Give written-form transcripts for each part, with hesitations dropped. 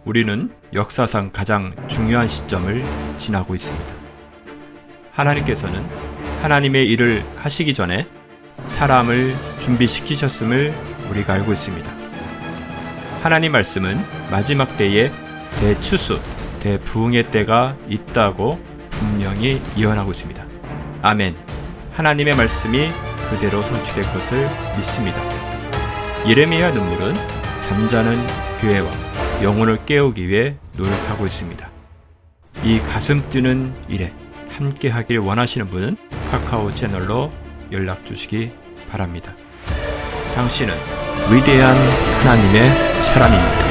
우리는 역사상 가장 중요한 시점을 지나고 있습니다. 하나님께서는 하나님의 일을 하시기 전에 사람을 준비시키셨음을 우리가 알고 있습니다. 하나님 말씀은 마지막 때에 대추수, 대부흥의 때가 있다고 분명히 예언하고 있습니다. 아멘. 하나님의 말씀이 그대로 성취될 것을 믿습니다. 예레미야 눈물은 잠자는 교회와 영혼을 깨우기 위해 노력하고 있습니다. 이 가슴 뛰는 일에 함께 하길 원하시는 분은 카카오 채널로 연락 주시기 바랍니다. 당신은 위대한 하나님의 사람입니다.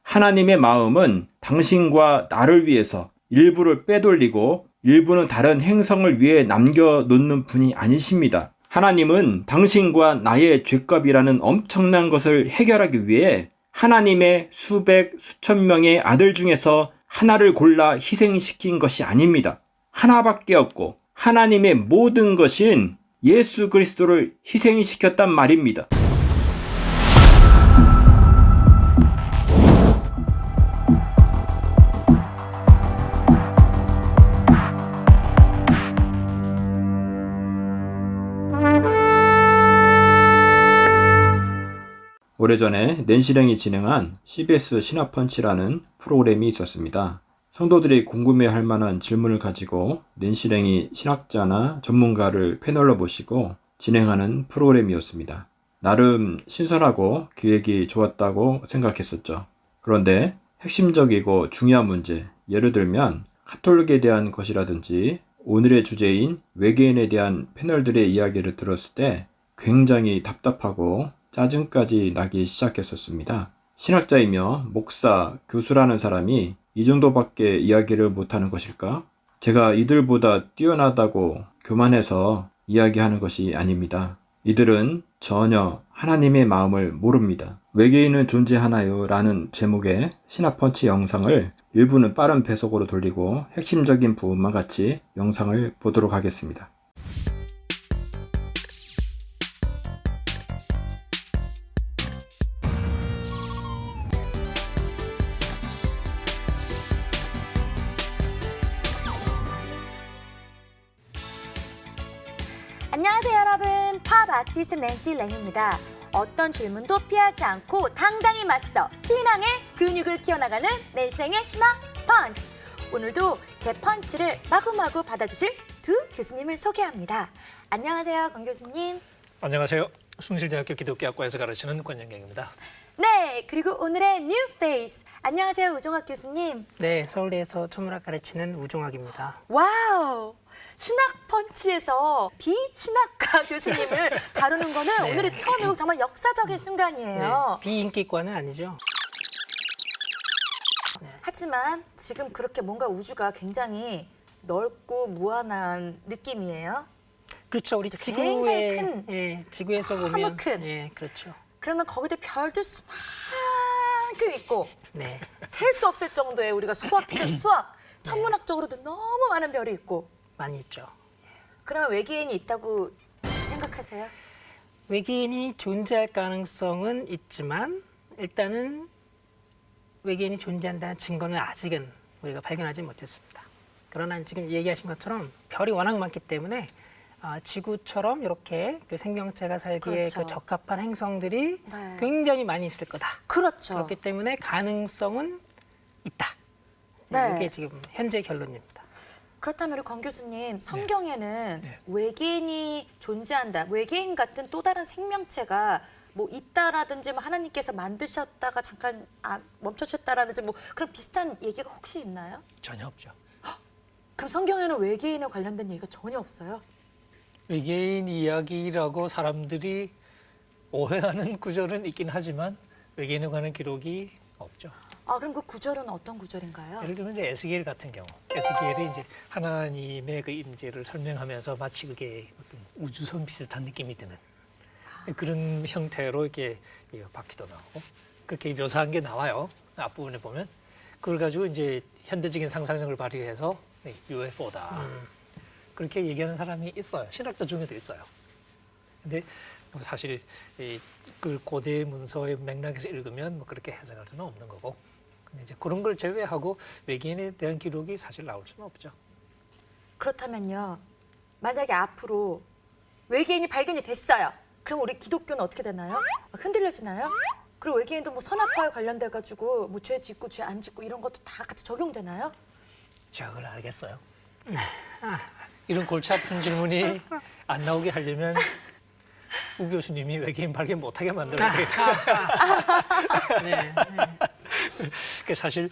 하나님의 마음은 당신과 나를 위해서 일부를 빼돌리고 일부는 다른 행성을 위해 남겨놓는 분이 아니십니다. 하나님은 당신과 나의 죄값이라는 엄청난 것을 해결하기 위해 하나님의 수백, 수천 명의 아들 중에서 하나를 골라 희생시킨 것이 아닙니다. 하나밖에 없고 하나님의 모든 것인 예수 그리스도를 희생시켰단 말입니다. 오래전에 낸시랭이 진행한 CBS 신학펀치라는 프로그램이 있었습니다. 성도들이 궁금해할 만한 질문을 가지고 낸시랭이 신학자나 전문가를 패널로 모시고 진행하는 프로그램이었습니다. 나름 신선하고 기획이 좋았다고 생각했었죠. 그런데 핵심적이고 중요한 문제, 예를 들면 카톨릭에 대한 것이라든지 오늘의 주제인 외계인에 대한 패널들의 이야기를 들었을 때 굉장히 답답하고 짜증까지 나기 시작했었습니다. 신학자이며 목사, 교수라는 사람이 이 정도밖에 이야기를 못하는 것일까? 제가 이들보다 뛰어나다고 교만해서 이야기하는 것이 아닙니다. 이들은 전혀 하나님의 마음을 모릅니다. 외계인은 존재하나요? 라는 제목의 신학펀치 영상을 일부는 빠른 배속으로 돌리고 핵심적인 부분만 같이 영상을 보도록 하겠습니다. 안녕하세요 여러분, 팝 아티스트 낸시 랭입니다. 어떤 질문도 피하지 않고 당당히 맞서 신앙의 근육을 키워나가는 낸시 랭의 신학 펀치. 오늘도 제 펀치를 마구마구 받아주실 두 교수님을 소개합니다. 안녕하세요 권 교수님. 안녕하세요. 숭실대학교 기독교학과에서 가르치는 권영경입니다. 네, 그리고 오늘의 뉴 페이스. 안녕하세요 우종학 교수님. 네, 서울대에서 천문학 가르치는 우종학입니다. 와우! 신학 펀치에서 비신학과 교수님을 다루는 거는 네. 오늘이 처음이고 정말 역사적인 순간이에요. 네, 비인기과는 아니죠. 하지만 지금 그렇게 뭔가 우주가 굉장히 넓고 무한한 느낌이에요. 그렇죠. 우리 굉장히 지구에 큰, 예, 지구에서 너무 보면 큰. 예, 그렇죠. 그러면 거기도 별도 수만큼 있고 네. 셀 수 없을 정도의 우리가 수학, 천문학적으로도 너무 많은 별이 있고. 많이 있죠. 그러면 외계인이 있다고 생각하세요? 외계인이 존재할 가능성은 있지만 일단은 외계인이 존재한다는 증거는 아직은 우리가 발견하지 못했습니다. 그러나 지금 얘기하신 것처럼 별이 워낙 많기 때문에 지구처럼 이렇게 그 생명체가 살기에 그렇죠. 그 적합한 행성들이 네. 굉장히 많이 있을 거다. 그렇죠. 그렇기 때문에 가능성은 있다. 네. 이게 지금 현재 결론입니다. 그렇다면 우리 권 교수님, 성경에는 네. 외계인이 존재한다, 외계인 같은 또 다른 생명체가 뭐 있다라든지 뭐 하나님께서 만드셨다가 잠깐 멈춰주셨다라든지 뭐 그런 비슷한 얘기가 혹시 있나요? 전혀 없죠. 그럼 성경에는 외계인에 관련된 얘기가 전혀 없어요? 외계인 이야기라고 사람들이 오해하는 구절은 있긴 하지만 외계인에 관한 기록이 없죠. 그럼 그 구절은 어떤 구절인가요? 예를 들면 이제 에스겔 같은 경우, 에스겔이 이제 하나님의 그 임재를 설명하면서 마치 그게 어떤 우주선 비슷한 느낌이 드는 그런 형태로 이렇게 바퀴도 나오고 그렇게 묘사한 게 나와요. 앞부분에 보면. 그걸 가지고 이제 현대적인 상상력을 발휘해서 네, UFO다. 그렇게 얘기하는 사람이 있어요. 신학자 중에도 있어요. 근데 뭐 사실 그 고대 문서의 맥락에서 읽으면 뭐 그렇게 해석할 수는 없는 거고. 근데 이제 그런 걸 제외하고 외계인에 대한 기록이 사실 나올 수는 없죠. 그렇다면요. 만약에 앞으로 외계인이 발견이 됐어요. 그럼 우리 기독교는 어떻게 되나요? 막 흔들려지나요? 그리고 외계인도 뭐 선악과에 관련돼 가지고 뭐 죄 짓고 죄 안 짓고 이런 것도 다 같이 적용되나요? 제가 그걸 알겠어요. 이런 골치 아픈 질문이 안 나오게 하려면 우 교수님이 외계인 발견 못하게 만들어야 되겠다. 네. 그 사실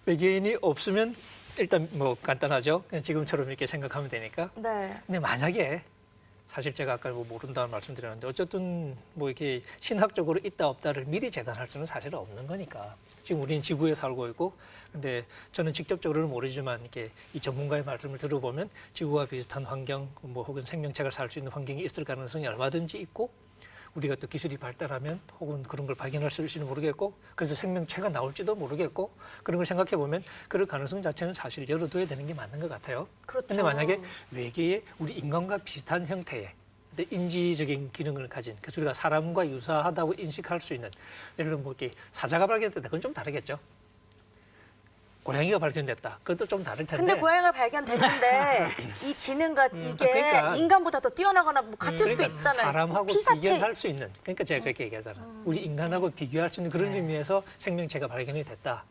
외계인이 없으면 일단 뭐 간단하죠. 그냥 지금처럼 이렇게 생각하면 되니까. 네. 근데 만약에 사실 제가 아까 뭐 모른다는 말씀드렸는데 어쨌든 뭐 이렇게 신학적으로 있다 없다를 미리 재단할 수는 사실 없는 거니까. 지금 우리는 지구에 살고 있고, 근데 저는 직접적으로는 모르지만 이렇게 이 전문가의 말씀을 들어보면 지구와 비슷한 환경, 뭐 혹은 생명체가 살 수 있는 환경이 있을 가능성이 얼마든지 있고, 우리가 또 기술이 발달하면 혹은 그런 걸 발견할 수 있을지는 모르겠고, 그래서 생명체가 나올지도 모르겠고, 그런 걸 생각해 보면 그럴 가능성 자체는 사실 열어둬야 되는 게 맞는 것 같아요. 그렇죠. 근데 만약에 외계에 우리 인간과 비슷한 형태의 근데 인지적인 기능을 가진, 그래서 우리가 사람과 유사하다고 인식할 수 있는, 예를 들어 뭐 이렇게 사자가 발견됐다, 그건 좀 다르겠죠. 고양이가 발견됐다, 그것도 좀 다를 텐데. 근데 고양이가 발견됐는데 이 지능과 이게 그러니까. 인간보다 더 뛰어나거나 뭐 같을 수도 그러니까 있잖아요. 사람하고 피사체. 비교할 수 있는, 그러니까 제가 그렇게 얘기하잖아. 우리 인간하고 비교할 수 있는 그런 의미에서 생명체가 발견이 됐다.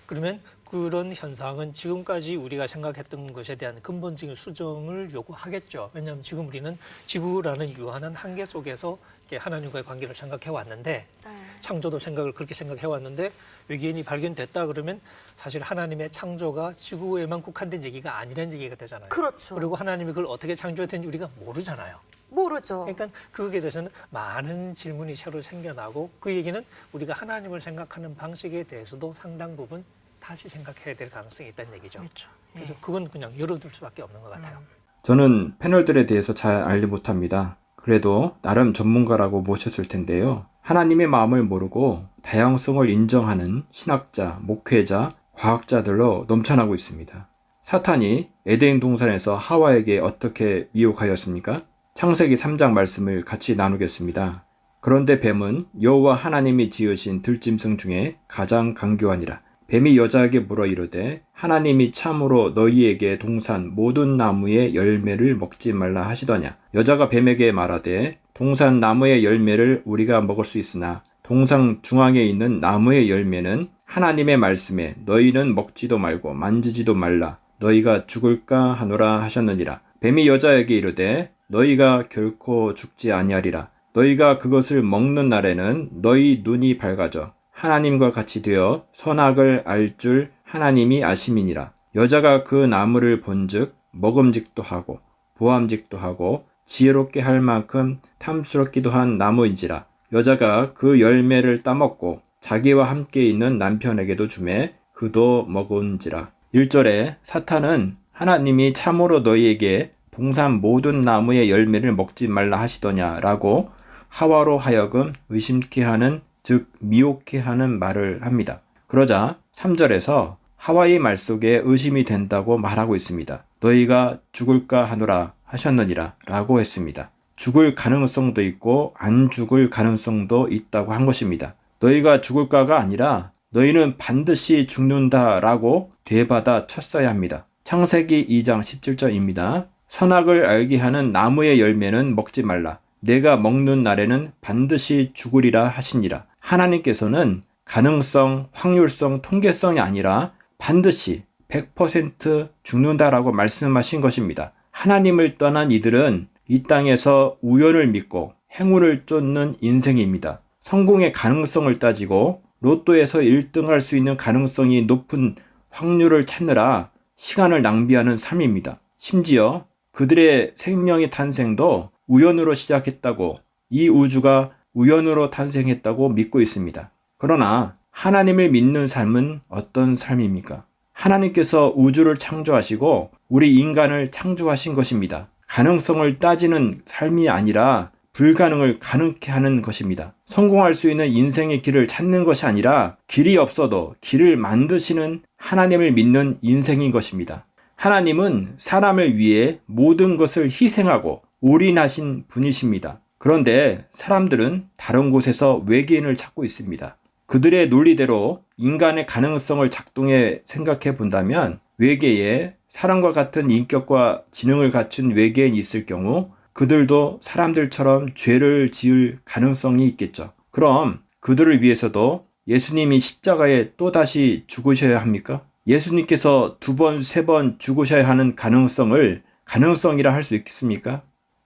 그러면 그런 현상은 지금까지 우리가 생각했던 것에 대한 근본적인 수정을 요구하겠죠. 왜냐하면 지금 우리는 지구라는 유한한 한계 속에서 이렇게 하나님과의 관계를 생각해 왔는데, 네. 창조도 생각을 그렇게 생각해 왔는데, 외계인이 발견됐다 그러면 사실 하나님의 창조가 지구에만 국한된 얘기가 아니라는 얘기가 되잖아요. 그렇죠. 그리고 하나님이 그걸 어떻게 창조했는지 우리가 모르잖아요. 모르죠. 그러니까 그거에 대해서는 많은 질문이 새로 생겨나고, 그 얘기는 우리가 하나님을 생각하는 방식에 대해서도 상당 부분 다시 생각해야 될 가능성이 있다는 얘기죠. 그렇죠. 그래서 그건 그냥 열어둘 수밖에 없는 것 같아요. 저는 패널들에 대해서 잘 알지 못합니다. 그래도 나름 전문가라고 모셨을 텐데요. 하나님의 마음을 모르고 다양성을 인정하는 신학자, 목회자, 과학자들로 넘쳐나고 있습니다. 사탄이 에덴 동산에서 하와에게 어떻게 미혹하였습니까? 창세기 3장 말씀을 같이 나누겠습니다. 그런데 뱀은 여호와 하나님이 지으신 들짐승 중에 가장 강교하니라. 뱀이 여자에게 물어 이르되 하나님이 참으로 너희에게 동산 모든 나무의 열매를 먹지 말라 하시더냐. 여자가 뱀에게 말하되 동산 나무의 열매를 우리가 먹을 수 있으나 동산 중앙에 있는 나무의 열매는 하나님의 말씀에 너희는 먹지도 말고 만지지도 말라 너희가 죽을까 하노라 하셨느니라. 뱀이 여자에게 이르되 너희가 결코 죽지 아니하리라. 너희가 그것을 먹는 날에는 너희 눈이 밝아져 하나님과 같이 되어 선악을 알 줄 하나님이 아심이니라. 여자가 그 나무를 본즉 먹음직도 하고 보암직도 하고 지혜롭게 할 만큼 탐스럽기도 한 나무인지라. 여자가 그 열매를 따먹고 자기와 함께 있는 남편에게도 주매 그도 먹은지라. 1절에 사탄은 하나님이 참으로 너희에게 동산 모든 나무의 열매를 먹지 말라 하시더냐라고 하와로 하여금 의심케 하는, 즉 미혹케 하는 말을 합니다. 그러자 3절에서 하와의 말 속에 의심이 된다고 말하고 있습니다. 너희가 죽을까 하노라 하셨느니라 라고 했습니다. 죽을 가능성도 있고 안 죽을 가능성도 있다고 한 것입니다. 너희가 죽을까가 아니라 너희는 반드시 죽는다라고 되받아 쳤어야 합니다. 창세기 2장 17절입니다. 선악을 알게 하는 나무의 열매는 먹지 말라. 내가 먹는 날에는 반드시 죽으리라 하시니라. 하나님께서는 가능성, 확률성, 통계성이 아니라 반드시 100% 죽는다라고 말씀하신 것입니다. 하나님을 떠난 이들은 이 땅에서 우연을 믿고 행운을 쫓는 인생입니다. 성공의 가능성을 따지고 로또에서 1등할 수 있는 가능성이 높은 확률을 찾느라 시간을 낭비하는 삶입니다. 심지어 그들의 생명의 탄생도 우연으로 시작했다고, 이 우주가 우연으로 탄생했다고 믿고 있습니다. 그러나 하나님을 믿는 삶은 어떤 삶입니까? 하나님께서 우주를 창조하시고 우리 인간을 창조하신 것입니다. 가능성을 따지는 삶이 아니라 불가능을 가능케 하는 것입니다. 성공할 수 있는 인생의 길을 찾는 것이 아니라 길이 없어도 길을 만드시는 하나님을 믿는 인생인 것입니다. 하나님은 사람을 위해 모든 것을 희생하고 올인하신 분이십니다. 그런데 사람들은 다른 곳에서 외계인을 찾고 있습니다. 그들의 논리대로 인간의 가능성을 작동해 생각해 본다면 외계에 사람과 같은 인격과 지능을 갖춘 외계인이 있을 경우 그들도 사람들처럼 죄를 지을 가능성이 있겠죠. 그럼 그들을 위해서도 예수님이 십자가에 또다시 죽으셔야 합니까? 예수님께서 2번, 3번 죽으셔야 하는 가능성을 가능성이라 할 수 있겠습니까?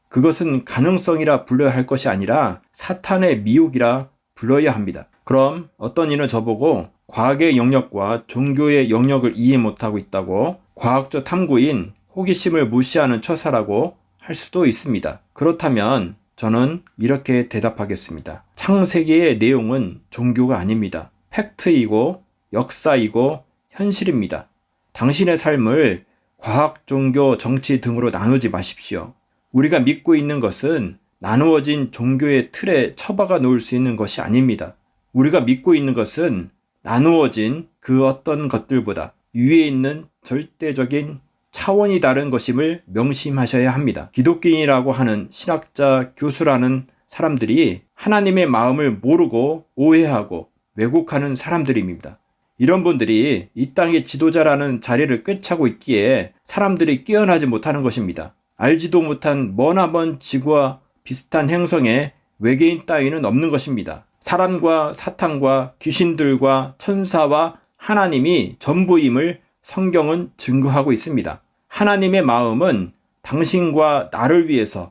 그것은 가능성이라 불러야 할 것이 아니라 사탄의 미혹이라 불러야 합니다. 그럼 어떤 이는 저보고 과학의 영역과 종교의 영역을 이해 못하고 있다고 과학적 탐구인 호기심을 무시하는 처사라고 할 수도 있습니다. 그렇다면 저는 이렇게 대답하겠습니다. 창세기의 내용은 종교가 아닙니다. 팩트이고 역사이고 현실입니다. 당신의 삶을 과학, 종교, 정치 등으로 나누지 마십시오. 우리가 믿고 있는 것은 나누어진 종교의 틀에 처박아 놓을 수 있는 것이 아닙니다. 우리가 믿고 있는 것은 나누어진 그 어떤 것들보다 위에 있는 절대적인 차원이 다른 것임을 명심하셔야 합니다. 기독교인이라고 하는 신학자, 교수라는 사람들이 하나님의 마음을 모르고 오해하고 왜곡하는 사람들입니다. 이런 분들이 이 땅의 지도자라는 자리를 꿰차고 있기에 사람들이 깨어나지 못하는 것입니다. 알지도 못한 머나먼 지구와 비슷한 행성에 외계인 따위는 없는 것입니다. 사람과 사탄과 귀신들과 천사와 하나님이 전부임을 성경은 증거하고 있습니다. 하나님의 마음은 당신과 나를 위해서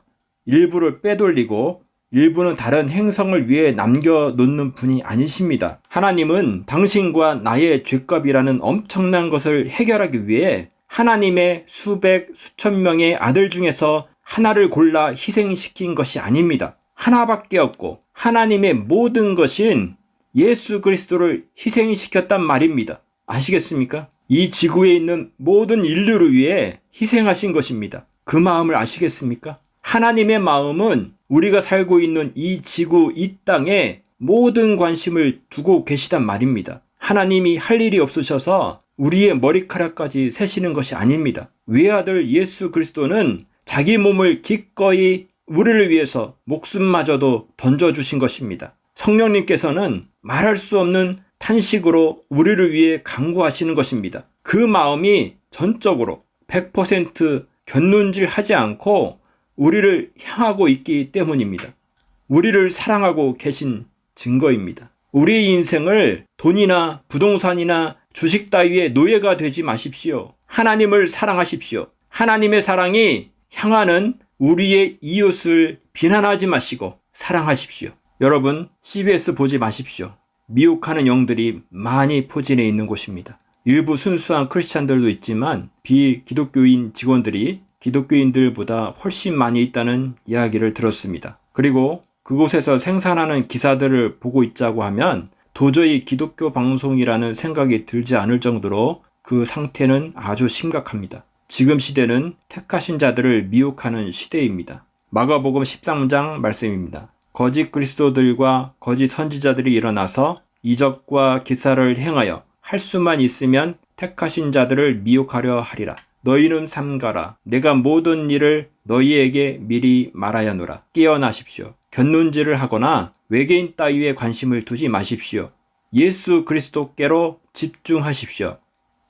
일부를 빼돌리고 일부는 다른 행성을 위해 남겨놓는 분이 아니십니다. 하나님은 당신과 나의 죄값이라는 엄청난 것을 해결하기 위해 하나님의 수백, 수천 명의 아들 중에서 하나를 골라 희생시킨 것이 아닙니다. 하나밖에 없고 하나님의 모든 것인 예수 그리스도를 희생시켰단 말입니다. 아시겠습니까? 이 지구에 있는 모든 인류를 위해 희생하신 것입니다. 그 마음을 아시겠습니까? 하나님의 마음은 우리가 살고 있는 이 지구, 이 땅에 모든 관심을 두고 계시단 말입니다. 하나님이 할 일이 없으셔서 우리의 머리카락까지 세시는 것이 아닙니다. 외아들 예수 그리스도는 자기 몸을 기꺼이 우리를 위해서 목숨마저도 던져주신 것입니다. 성령님께서는 말할 수 없는 탄식으로 우리를 위해 간구하시는 것입니다. 그 마음이 전적으로 100% 견눈질하지 않고 우리를 향하고 있기 때문입니다. 우리를 사랑하고 계신 증거입니다. 우리의 인생을 돈이나 부동산이나 주식 따위의 노예가 되지 마십시오. 하나님을 사랑하십시오. 하나님의 사랑이 향하는 우리의 이웃을 비난하지 마시고 사랑하십시오. 여러분, CBS 보지 마십시오. 미혹하는 영들이 많이 포진해 있는 곳입니다. 일부 순수한 크리스찬들도 있지만 비기독교인 직원들이 기독교인들보다 훨씬 많이 있다는 이야기를 들었습니다. 그리고 그곳에서 생산하는 기사들을 보고 있자고 하면 도저히 기독교 방송이라는 생각이 들지 않을 정도로 그 상태는 아주 심각합니다. 지금 시대는 택하신 자들을 미혹하는 시대입니다. 마가복음 13장 말씀입니다. 거짓 그리스도들과 거짓 선지자들이 일어나서 이적과 기사를 행하여 할 수만 있으면 택하신 자들을 미혹하려 하리라. 너희는 삼가라. 내가 모든 일을 너희에게 미리 말하였노라. 깨어나십시오. 견눈질을 하거나 외계인 따위에 관심을 두지 마십시오. 예수 그리스도께로 집중하십시오.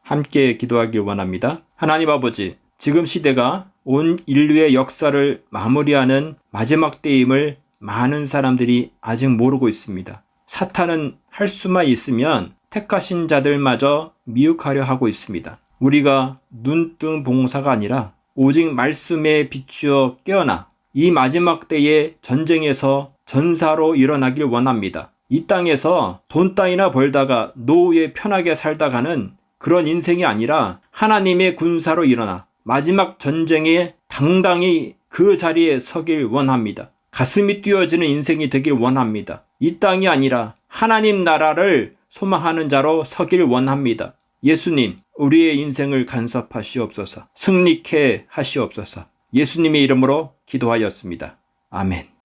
함께 기도하길 원합니다. 하나님 아버지, 지금 시대가 온 인류의 역사를 마무리하는 마지막 때임을 많은 사람들이 아직 모르고 있습니다. 사탄은 할 수만 있으면 택하신 자들마저 미혹하려 하고 있습니다. 우리가 눈뜬 봉사가 아니라 오직 말씀에 비추어 깨어나 이 마지막 때의 전쟁에서 전사로 일어나길 원합니다. 이 땅에서 돈 따위나 벌다가 노후에 편하게 살다가는 그런 인생이 아니라 하나님의 군사로 일어나 마지막 전쟁에 당당히 그 자리에 서길 원합니다. 가슴이 뛰어지는 인생이 되길 원합니다. 이 땅이 아니라 하나님 나라를 소망하는 자로 서길 원합니다. 예수님, 우리의 인생을 간섭하시옵소서. 승리케 하시옵소서. 예수님의 이름으로 기도하였습니다. 아멘.